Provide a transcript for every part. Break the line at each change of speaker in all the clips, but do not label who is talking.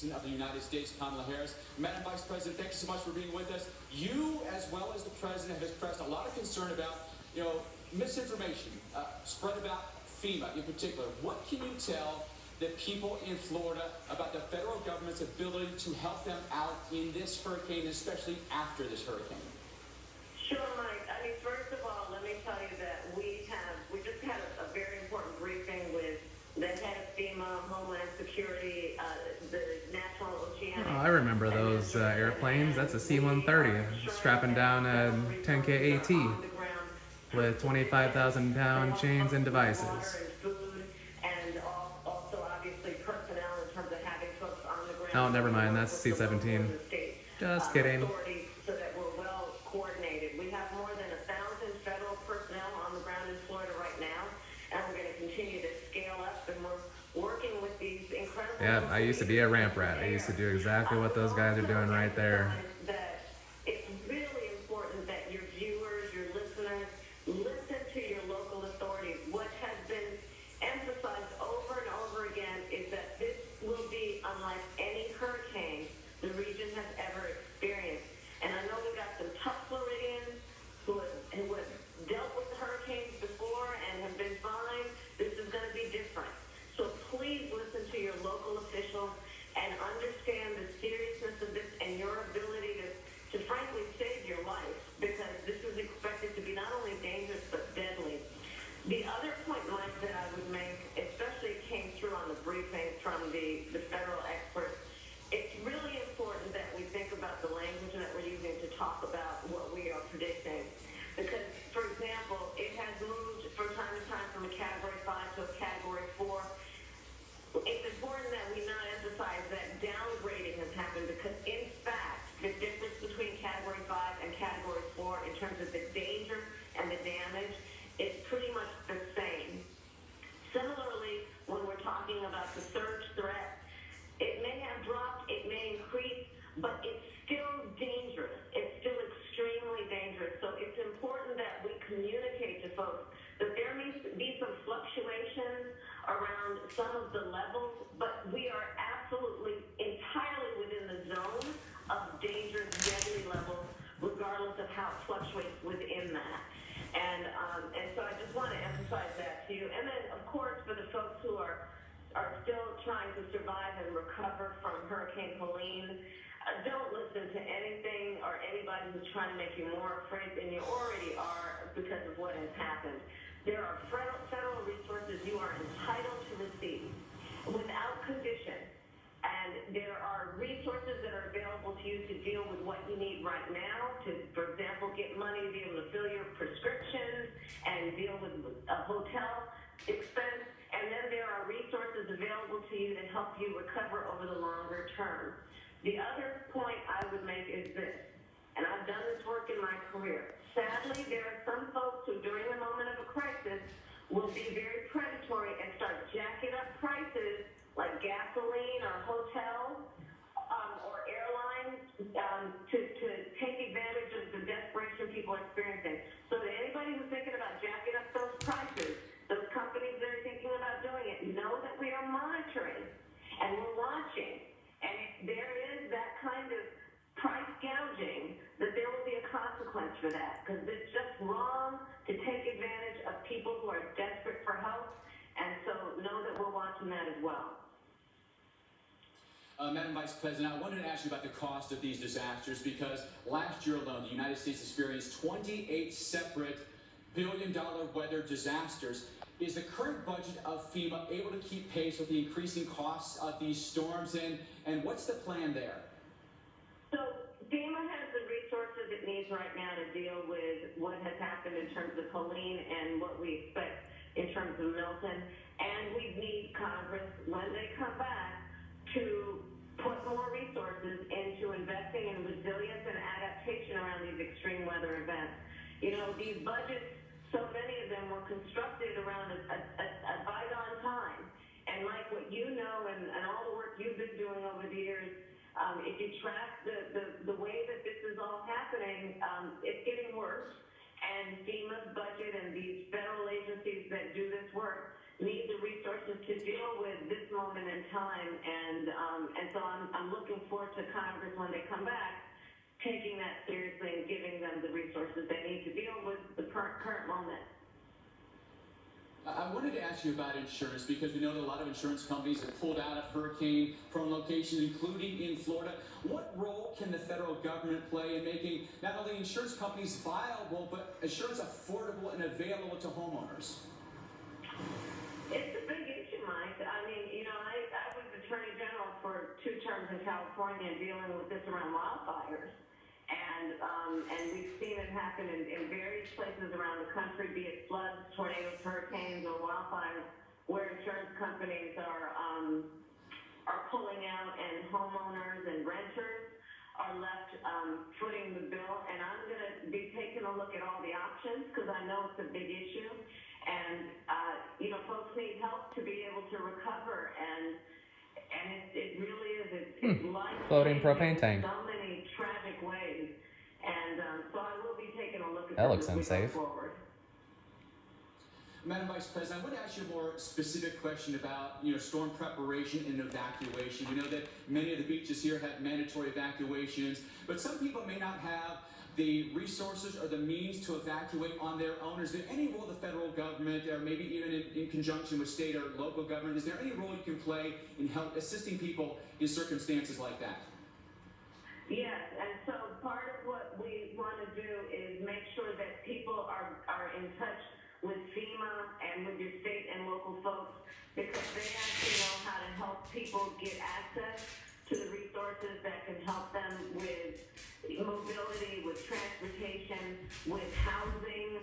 of the United States, Kamala Harris. Madam Vice President, thank you so much for being with us. You, as well as the President, have expressed a lot of concern about, misinformation spread about FEMA in particular. What can you tell the people in Florida about the federal government's ability to help them out in this hurricane, especially after this hurricane?
Sure, Mike. First of all, let me tell you that we just had a very important briefing with the head of FEMA, Homeland Security, the National Oceanic.
Oh, I remember those airplanes. That's a C-130 strapping down a 10K AT with 25,000-pound chains and devices.
And also, obviously, personnel in terms of having folks on the ground.
Oh, never mind. That's C-17. Just kidding.
So that we're well coordinated. We have more than 1,000 federal personnel on the ground in Florida right now, and we're going to continue to scale up, and we're working with these incredible.
Yeah, I used to be a ramp rat. I used to do exactly what those guys are doing right there.
That it's really important that your viewers, your listeners, listen to your local authorities. What has been emphasized over and over again is that this will be unlike any hurricane the region has ever experienced. And I know we got some tough Floridians who have dealt with hurricanes before and have been fine. This is going to be different. So please listen to your local officials and understand the seriousness of this and your ability to frankly save your life, because this is expected to be not only dangerous but deadly. The other point, Mike, that I would make, especially came through on the briefing from the federal experts, it's really important that we think about the language that we're using to talk about what we are predicting. Because, for example, it has moved from time to time from a Category 5 to a Category 4. It's important that we not emphasize that downgrading has happened, because, in fact, the difference between Category 5 and Category 4 in terms of the danger and the damage is pretty much the same. Similarly, when we're talking about the surge threat, it may have dropped, it may increase, but it's still dangerous. It's still extremely dangerous. So it's important that we communicate to folks that there may be some fluctuations around some of the levels, but we are absolutely entirely within the zone of dangerous, deadly levels, regardless of how it fluctuates within that. And so I just want to emphasize that to you. And then, of course, for the folks who are still trying to survive and recover from Hurricane Helene, don't listen to anything or anybody who's trying to make you more afraid than you already are because of what has happened. There are federal resources you are entitled to receive without condition. And there are resources that are available to you to deal with what you need right now, to, for example, get money to be able to fill your prescriptions and deal with a hotel expense. And then there are resources available to you to help you recover over the longer term. The other point I would make is this, and I've done this work in my career. Sadly, there are some folks who, during the moment of a crisis, will be very predatory and start jacking up prices like gasoline or hotels or airlines to take advantage of the desperation people are experiencing. So to anybody who's thinking about jacking up those prices, those companies that are thinking about doing it, know that we are monitoring and we're watching. And if there is that kind of price gouging, that there will be a consequence for that, because it's just wrong to take advantage of people who are desperate for help. And so know that we're watching that as well.
Madam Vice President, I wanted to ask you about the cost of these disasters, because last year alone, the United States experienced 28 separate billion-dollar weather disasters. Is the current budget of FEMA able to keep pace with the increasing costs of these storms, and what's the plan there?
So FEMA has the resources it needs right now to deal with what has happened in terms of Helene and what we expect in terms of Milton. And we need Congress, when they come back, to put more resources into investing in resilience and adaptation around these extreme weather events. These budgets, so many of them were constructed around a bygone time. And like what you know and all the work you've been doing over the years, if you track the way that this is all happening, it's getting worse. And FEMA's budget and these federal agencies that do this work need the resources to deal with this moment in in time, and so I'm looking forward to Congress when they come back, taking that seriously and giving them the resources they need to deal with the current moment.
I wanted to ask you about insurance because we know that a lot of insurance companies have pulled out of hurricane-prone locations, including in Florida. What role can the federal government play in making not only insurance companies viable, but insurance affordable and available to homeowners?
It's a big issue, Mike. I mean, you know, I was Attorney General for 2 terms in California dealing with this around wildfires. And we've seen it happen in various places around the country, be it floods, tornadoes, hurricanes, or wildfires, where insurance companies are pulling out, and homeowners and renters are left footing the bill. And I'm going to be taking a look at all the options because I know it's a big issue. And, you know, folks need help to be able to recover. And it really is. It's life
floating propane tank.
So many tragic ways. And so I will be taking a look at
That looks
as we go
unsafe.
forward.
Madam Vice President, I want to ask you a more specific question about, you know, storm preparation and evacuation. We know that many of the beaches here have mandatory evacuations, but some people may not have the resources or the means to evacuate on their own. Is there any role the federal government, or maybe even in conjunction with state or local government, is there any role you can play in assisting people in circumstances like that?
Yes, and so part of what we want to do is make sure that people are in touch with FEMA and with your state and local folks, because they actually know how to help people get access to the resources that can help them with mobility, with transportation, with housing,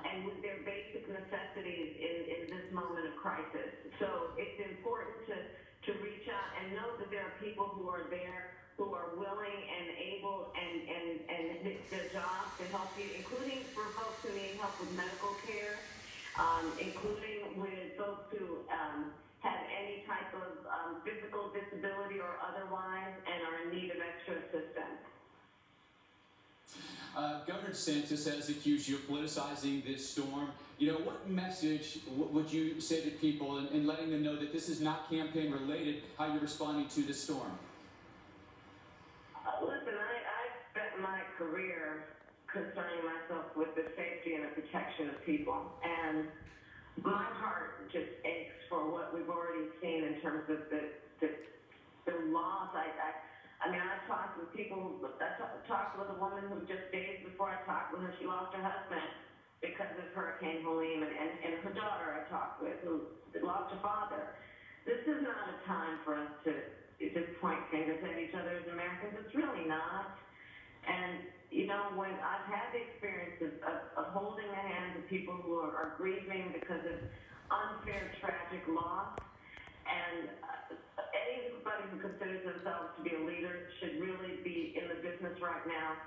and with their basic necessities in this moment of crisis. So it's important to reach out and know that there are people who are there, who are willing and able, and it's their job to help you, including for folks who need help with medical care, including with folks who have any type of physical disability or otherwise and are in need of extra assistance.
Governor DeSantis has accused you of politicizing this storm. You know, what message would you say to people in letting them know that this is not campaign related, how you're responding to this storm?
Listen, I've spent my career concerning myself with the safety and the protection of people, and my heart just aches for what we've already seen in terms of the loss. I mean, I talked with people. I talked with a woman who just days before I talked with her, she lost her husband because of Hurricane Helene, and her daughter I talked with who lost her father. This is not a time for us to just point fingers at each other as Americans. It's really not. And, you know, when I've had the experience of holding the hands of people who are grieving because of unfair, tragic loss, and anybody who considers themselves to be a leader should really be in the business right now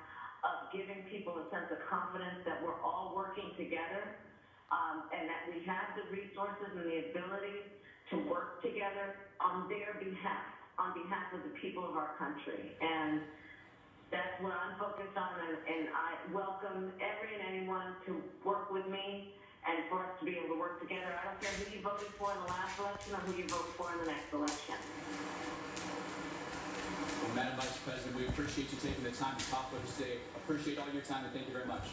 of giving people a sense of confidence that we're all working together, and that we have the resources and the ability to work together on their behalf, on behalf of the people of our country. And that's what I'm focused on, and I welcome every and anyone to work with me and for us to be able to work together. I don't care who you voted for in the last election or who you vote for in the next election.
Well, Madam Vice President, we appreciate you taking the time to talk with us today. Appreciate all your time, and thank you very much.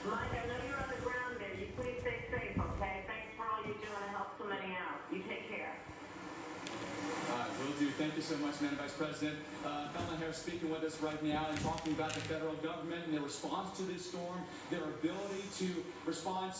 Mike, I know you're on the ground there. You please stay safe, okay? Thanks for all you're doing to help so many out. You take care.
All right, will do. Thank you so much, Madam Vice President. Kamala Harris speaking with us right now and talking about the federal government and their response to this storm, their ability to respond